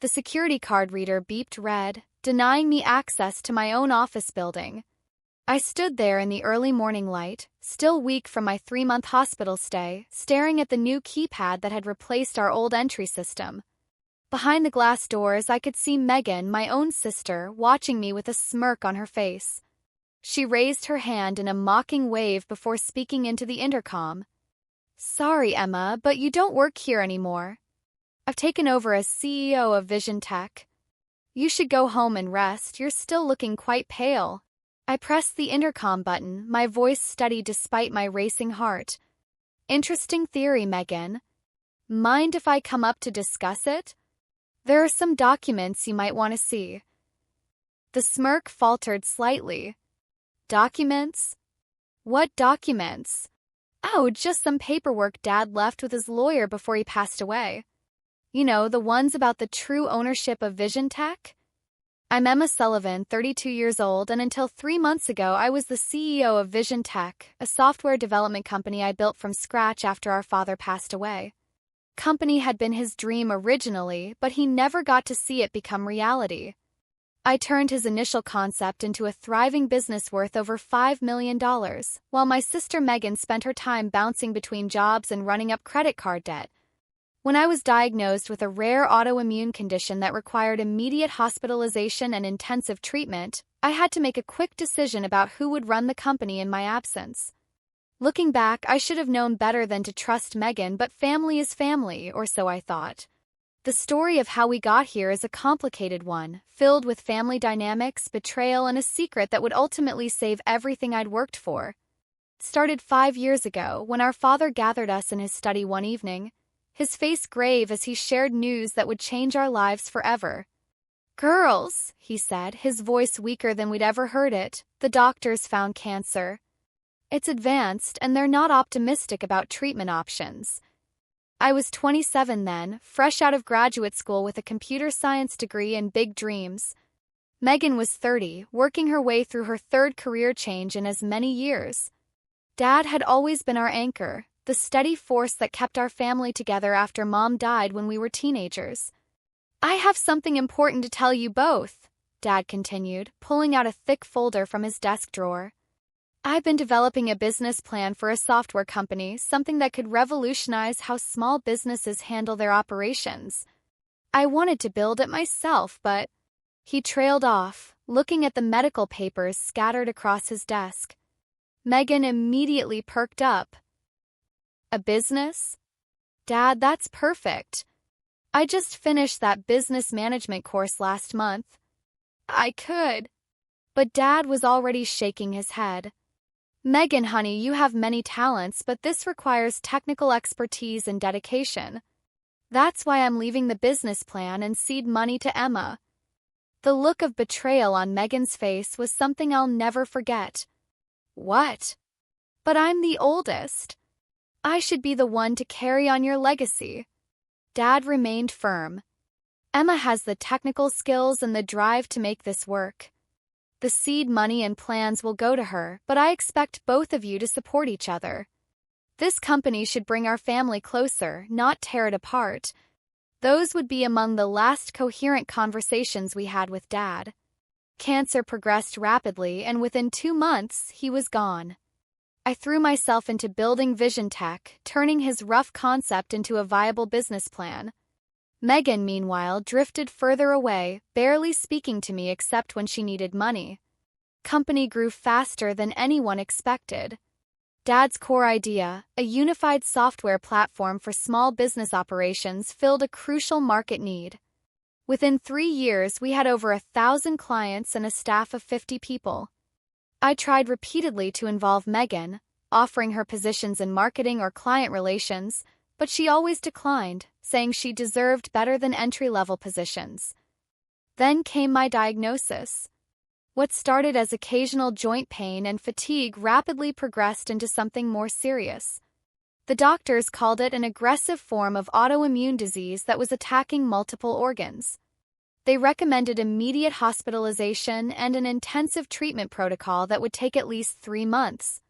The security card reader beeped red, denying me access to my own office building. I stood there in the early morning light, still weak from my 3-month hospital stay, staring at the new keypad that had replaced our old entry system. Behind the glass doors, I could see Megan, my own sister, watching me with a smirk on her face. She raised her hand in a mocking wave before speaking into the intercom. "Sorry, Emma, but you don't work here anymore. I've taken over as CEO of Vision Tech. You should go home and rest, you're still looking quite pale." I pressed the intercom button, my voice steady despite my racing heart. "Interesting theory, Megan. Mind if I come up to discuss it? There are some documents you might want to see." The smirk faltered slightly. "Documents? What documents?" "Oh, just some paperwork Dad left with his lawyer before he passed away. You know, the ones about the true ownership of Vision Tech?" I'm Emma Sullivan, 32 years old, and until 3 months ago I was the CEO of Vision Tech, a software development company I built from scratch after our father passed away. Company had been his dream originally, but he never got to see it become reality. I turned his initial concept into a thriving business worth over $5 million, while my sister Megan spent her time bouncing between jobs and running up credit card debt. When I was diagnosed with a rare autoimmune condition that required immediate hospitalization and intensive treatment, I had to make a quick decision about who would run the company in my absence. Looking back, I should have known better than to trust Megan, but family is family, or so I thought. The story of how we got here is a complicated one, filled with family dynamics, betrayal, and a secret that would ultimately save everything I'd worked for. It started 5 years ago, when our father gathered us in his study one evening, his face grave as he shared news that would change our lives forever. "Girls," he said, his voice weaker than we'd ever heard it, "the doctors found cancer. It's advanced, and they're not optimistic about treatment options." I was 27 then, fresh out of graduate school with a computer science degree and big dreams. Megan was 30, working her way through her 3rd career change in as many years. Dad had always been our anchor, the steady force that kept our family together after Mom died when we were teenagers. "I have something important to tell you both," Dad continued, pulling out a thick folder from his desk drawer. "I've been developing a business plan for a software company, something that could revolutionize how small businesses handle their operations. I wanted to build it myself, but..." He trailed off, looking at the medical papers scattered across his desk. Megan immediately perked up. "A business? Dad, that's perfect. I just finished that business management course last month. I could..." But Dad was already shaking his head. "Megan, honey, you have many talents, but this requires technical expertise and dedication. That's why I'm leaving the business plan and seed money to Emma." The look of betrayal on Megan's face was something I'll never forget. "What? But I'm the oldest. I should be the one to carry on your legacy." Dad remained firm. "Emma has the technical skills and the drive to make this work. The seed money and plans will go to her, but I expect both of you to support each other. This company should bring our family closer, not tear it apart." Those would be among the last coherent conversations we had with Dad. Cancer progressed rapidly, and within 2 months, he was gone. I threw myself into building Vision Tech, turning his rough concept into a viable business plan. Megan, meanwhile, drifted further away, barely speaking to me except when she needed money. Company grew faster than anyone expected. Dad's core idea, a unified software platform for small business operations, filled a crucial market need. Within 3 years, we had over 1,000 clients and a staff of 50 people. I tried repeatedly to involve Megan, offering her positions in marketing or client relations, but she always declined, saying she deserved better than entry-level positions. Then came my diagnosis. What started as occasional joint pain and fatigue rapidly progressed into something more serious. The doctors called it an aggressive form of autoimmune disease that was attacking multiple organs. They recommended immediate hospitalization and an intensive treatment protocol that would take at least 3 months.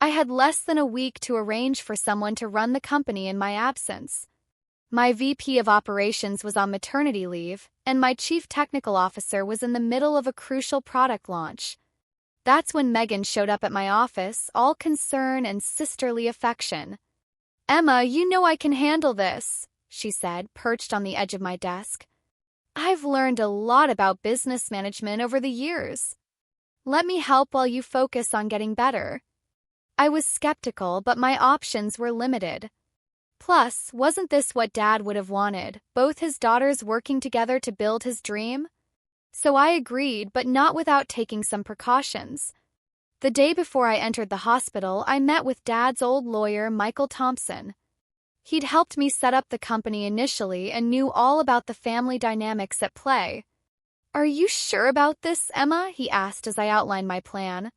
I had less than a week to arrange for someone to run the company in my absence. My VP of operations was on maternity leave, and my chief technical officer was in the middle of a crucial product launch. That's when Megan showed up at my office, all concern and sisterly affection. "Emma, you know I can handle this," she said, perched on the edge of my desk. "I've learned a lot about business management over the years. Let me help while you focus on getting better." I was skeptical, but my options were limited. Plus, wasn't this what Dad would have wanted, both his daughters working together to build his dream? So I agreed, but not without taking some precautions. The day before I entered the hospital, I met with Dad's old lawyer, Michael Thompson. He'd helped me set up the company initially and knew all about the family dynamics at play. "Are you sure about this, Emma?" he asked as I outlined my plan.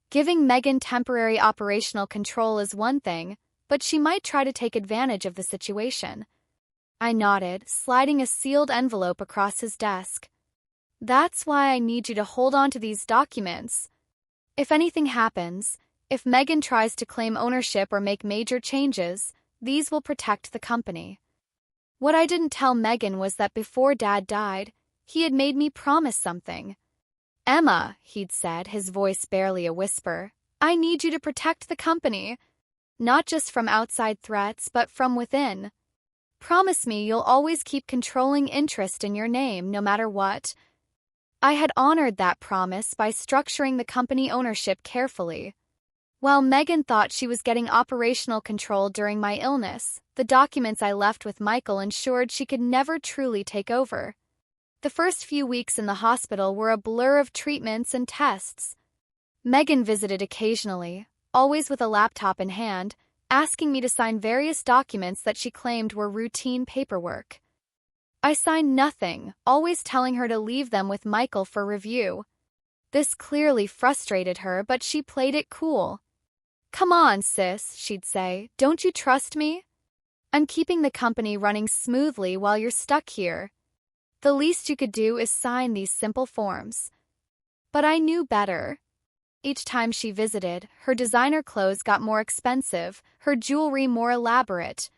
Giving Megan temporary operational control is one thing, but she might try to take advantage of the situation. I nodded, sliding a sealed envelope across his desk. "That's why I need you to hold on to these documents. If anything happens, if Megan tries to claim ownership or make major changes, these will protect the company." What I didn't tell Megan was that before Dad died, he had made me promise something. "Emma," he'd said, his voice barely a whisper, "I need you to protect the company. Not just from outside threats, but from within. Promise me you'll always keep controlling interest in your name, no matter what." I had honored that promise by structuring the company ownership carefully. While Megan thought she was getting operational control during my illness, the documents I left with Michael ensured she could never truly take over. The first few weeks in the hospital were a blur of treatments and tests. Megan visited occasionally, always with a laptop in hand, asking me to sign various documents that she claimed were routine paperwork. I signed nothing, always telling her to leave them with Michael for review. This clearly frustrated her, but she played it cool. "Come on, sis," she'd say, "don't you trust me? I'm keeping the company running smoothly while you're stuck here. The least you could do is sign these simple forms." But I knew better. Each time she visited, her designer clothes got more expensive, her jewelry more elaborate.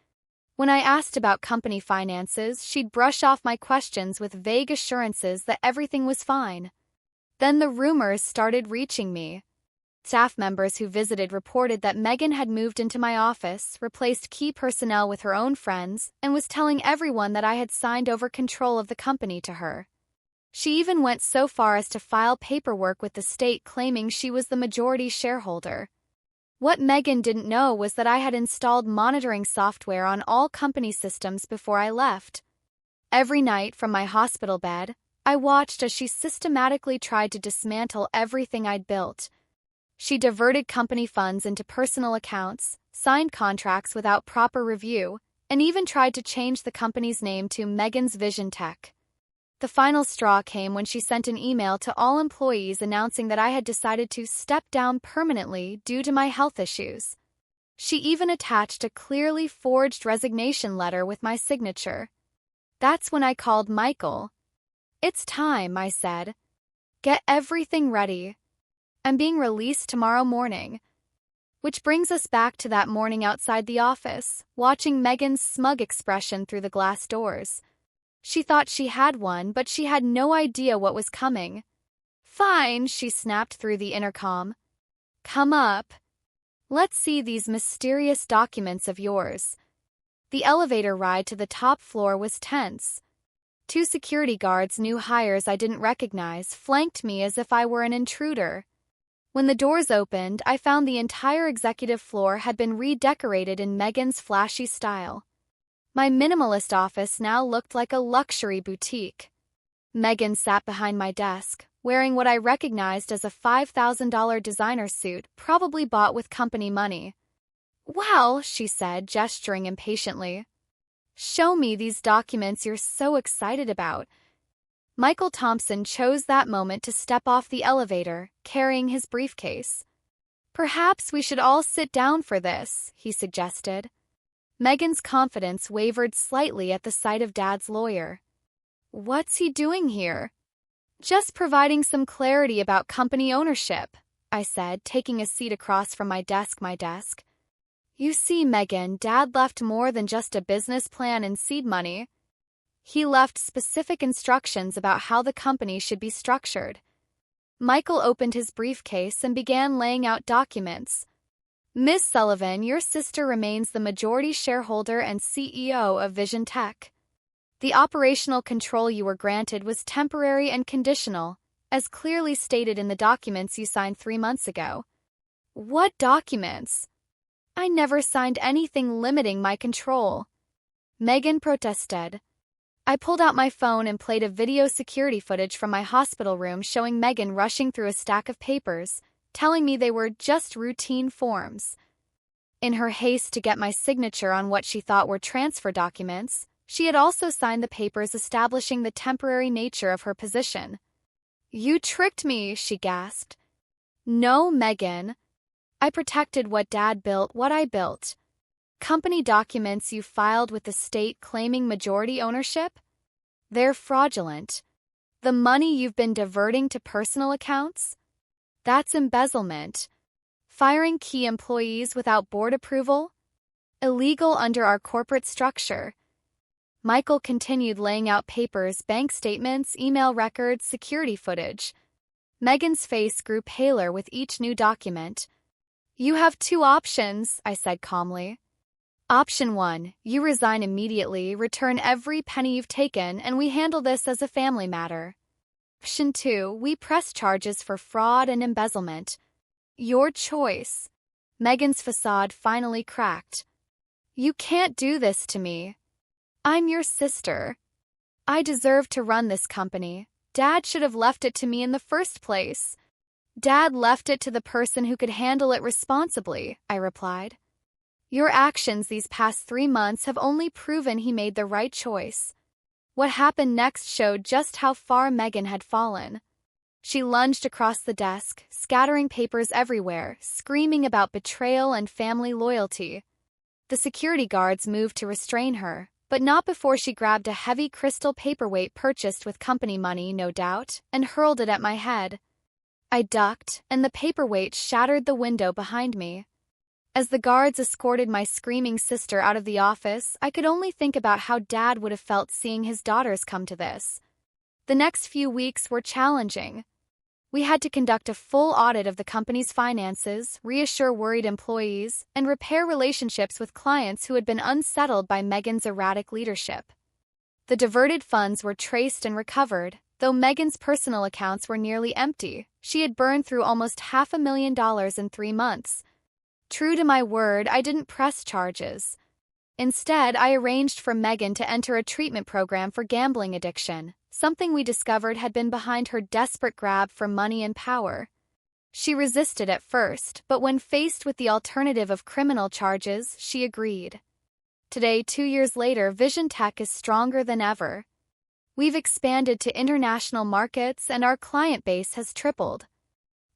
When I asked about company finances, she'd brush off my questions with vague assurances that everything was fine. Then the rumors started reaching me. Staff members who visited reported that Megan had moved into my office, replaced key personnel with her own friends, and was telling everyone that I had signed over control of the company to her. She even went so far as to file paperwork with the state claiming she was the majority shareholder. What Megan didn't know was that I had installed monitoring software on all company systems before I left. Every night from my hospital bed, I watched as she systematically tried to dismantle everything I'd built. She diverted company funds into personal accounts, signed contracts without proper review, and even tried to change the company's name to Megan's Vision Tech. The final straw came when she sent an email to all employees announcing that I had decided to step down permanently due to my health issues. She even attached a clearly forged resignation letter with my signature. That's when I called Michael. "It's time," I said. "Get everything ready. I'm being released tomorrow morning." Which brings us back to that morning outside the office, watching Megan's smug expression through the glass doors. She thought she had one, but she had no idea what was coming. "Fine," she snapped through the intercom. "Come up. Let's see these mysterious documents of yours." The elevator ride to the top floor was tense. 2 security guards, new hires I didn't recognize, flanked me as if I were an intruder. When the doors opened, I found the entire executive floor had been redecorated in Megan's flashy style. My minimalist office now looked like a luxury boutique. Megan sat behind my desk, wearing what I recognized as a $5,000 designer suit, probably bought with company money. "Wow," she said, gesturing impatiently. "Show me these documents you're so excited about." Michael Thompson chose that moment to step off the elevator, carrying his briefcase. "Perhaps we should all sit down for this," he suggested. Megan's confidence wavered slightly at the sight of Dad's lawyer. "What's he doing here?" "Just providing some clarity about company ownership," I said, taking a seat across from my desk. You see, Megan, Dad left more than just a business plan and seed money. He left specific instructions about how the company should be structured. Michael opened his briefcase and began laying out documents. Miss Sullivan, your sister remains the majority shareholder and CEO of Vision Tech. The operational control you were granted was temporary and conditional, as clearly stated in the documents you signed 3 months ago. What documents? I never signed anything limiting my control. Megan protested. I pulled out my phone and played a video security footage from my hospital room showing Megan rushing through a stack of papers, telling me they were just routine forms. In her haste to get my signature on what she thought were transfer documents, she had also signed the papers establishing the temporary nature of her position. You tricked me, she gasped. No, Megan. I protected what Dad built, what I built. Company documents you filed with the state claiming majority ownership? They're fraudulent. The money you've been diverting to personal accounts? That's embezzlement. Firing key employees without board approval? Illegal under our corporate structure. Michael continued laying out papers, bank statements, email records, security footage. Megan's face grew paler with each new document. You have 2 options, I said calmly. Option 1, you resign immediately, return every penny you've taken, and we handle this as a family matter. Option 2, we press charges for fraud and embezzlement. Your choice. Megan's facade finally cracked. You can't do this to me. I'm your sister. I deserve to run this company. Dad should have left it to me in the first place. Dad left it to the person who could handle it responsibly, I replied. Your actions these past 3 months have only proven he made the right choice. What happened next showed just how far Megan had fallen. She lunged across the desk, scattering papers everywhere, screaming about betrayal and family loyalty. The security guards moved to restrain her, but not before she grabbed a heavy crystal paperweight purchased with company money, no doubt, and hurled it at my head. I ducked, and the paperweight shattered the window behind me. As the guards escorted my screaming sister out of the office, I could only think about how Dad would have felt seeing his daughters come to this. The next few weeks were challenging. We had to conduct a full audit of the company's finances, reassure worried employees, and repair relationships with clients who had been unsettled by Megan's erratic leadership. The diverted funds were traced and recovered, though Megan's personal accounts were nearly empty. She had burned through almost $500,000 in 3 months. True to my word, I didn't press charges. Instead, I arranged for Megan to enter a treatment program for gambling addiction, something we discovered had been behind her desperate grab for money and power. She resisted at first, but when faced with the alternative of criminal charges, she agreed. Today, 2 years later, Vision Tech is stronger than ever. We've expanded to international markets and our client base has tripled.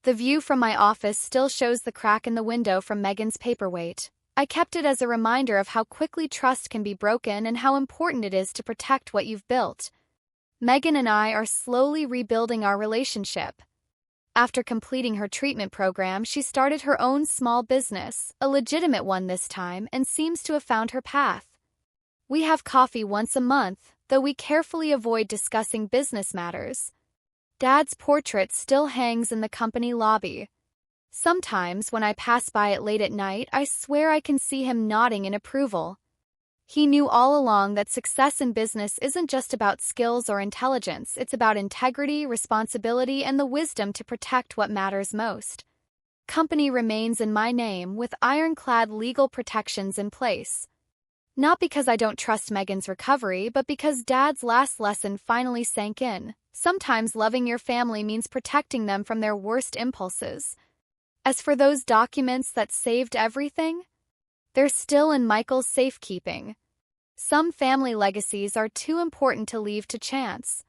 The view from my office still shows the crack in the window from Megan's paperweight. I kept it as a reminder of how quickly trust can be broken and how important it is to protect what you've built. Megan and I are slowly rebuilding our relationship. After completing her treatment program, she started her own small business, a legitimate one this time, and seems to have found her path. We have coffee once a month, though we carefully avoid discussing business matters. Dad's portrait still hangs in the company lobby. Sometimes, when I pass by it late at night, I swear I can see him nodding in approval. He knew all along that success in business isn't just about skills or intelligence, it's about integrity, responsibility, and the wisdom to protect what matters most. Company remains in my name, with ironclad legal protections in place. Not because I don't trust Megan's recovery, but because Dad's last lesson finally sank in. Sometimes loving your family means protecting them from their worst impulses. As for those documents that saved everything, they're still in Michael's safekeeping. Some family legacies are too important to leave to chance.